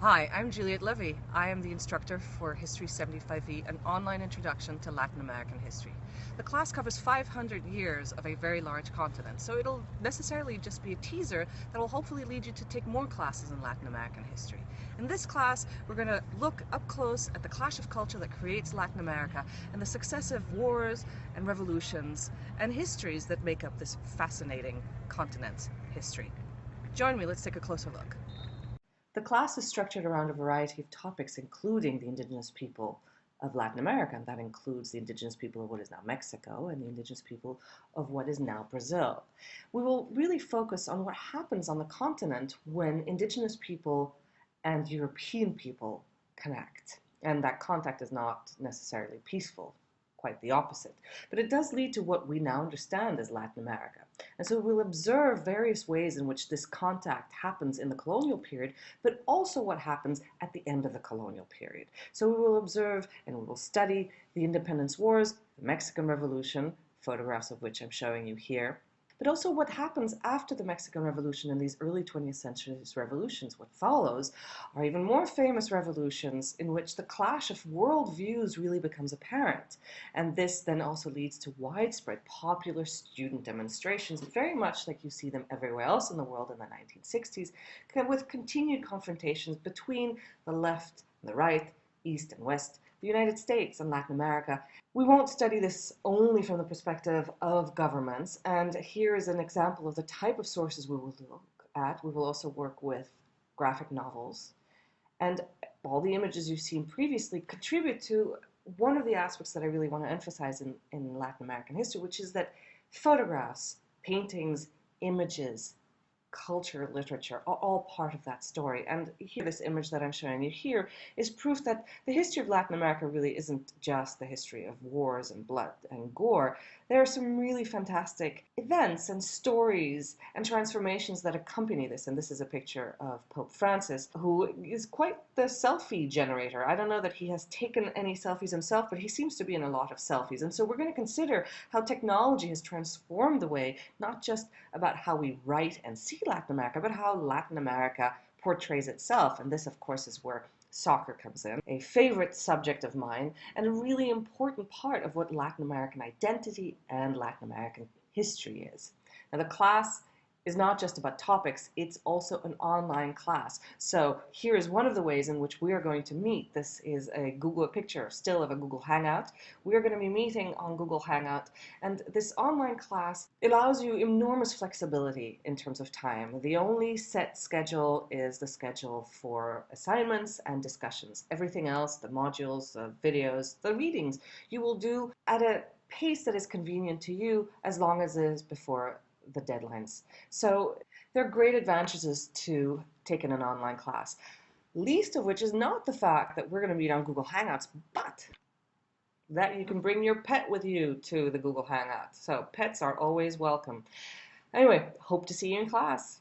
Hi, I'm Juliet Levy. I am the instructor for History 75E, an online introduction to Latin American history. The class covers 500 years of a very large continent, so it'll necessarily just be a teaser that will hopefully lead you to take more classes in Latin American history. In this class, we're going to look up close at the clash of culture that creates Latin America and the successive wars and revolutions and histories that make up this fascinating continent's history. Join me, let's take a closer look. The class is structured around a variety of topics, including the indigenous people of Latin America, and that includes the indigenous people of what is now Mexico and the indigenous people of what is now Brazil. We will really focus on what happens on the continent when indigenous people and European people connect. And that contact is not necessarily peaceful, quite the opposite. But it does lead to what we now understand as Latin America. And so we'll observe various ways in which this contact happens in the colonial period, but also what happens at the end of the colonial period. So we will observe and we will study the independence wars, the Mexican Revolution, photographs of which I'm showing you here, but also what happens after the Mexican Revolution and these early 20th century revolutions. What follows are even more famous revolutions in which the clash of worldviews really becomes apparent. And this then also leads to widespread popular student demonstrations, very much like you see them everywhere else in the world in the 1960s, with continued confrontations between the left and the right, east and west, the United States and Latin America. We won't study this only from the perspective of governments, and here is an example of the type of sources we will look at. We will also work with graphic novels, and all the images you've seen previously contribute to one of the aspects that I really want to emphasize in Latin American history, which is that photographs, paintings, images, culture, literature are all part of that story. And here, this image that I'm showing you here is proof that the history of Latin America really isn't just the history of wars and blood and gore. There are some really fantastic events and stories and transformations that accompany this. And this is a picture of Pope Francis, who is quite the selfie generator. I don't know that he has taken any selfies himself, but he seems to be in a lot of selfies. And so we're going to consider how technology has transformed the way, not just about how we write and see Latin America, but how Latin America portrays itself. And this, of course, is where soccer comes in, a favorite subject of mine, and a really important part of what Latin American identity and Latin American history is. Now, the class is not just about topics, it's also an online class. So here is one of the ways in which we are going to meet. This is a picture still of a Google Hangout. We are going to be meeting on Google Hangout, and this online class allows you enormous flexibility in terms of time. The only set schedule is the schedule for assignments and discussions. Everything else, the modules, the videos, the readings, you will do at a pace that is convenient to you as long as it is before the deadlines. So there are great advantages to taking an online class, least of which is not the fact that we're going to meet on Google Hangouts, but that you can bring your pet with you to the Google Hangout. So pets are always welcome. Anyway, hope to see you in class.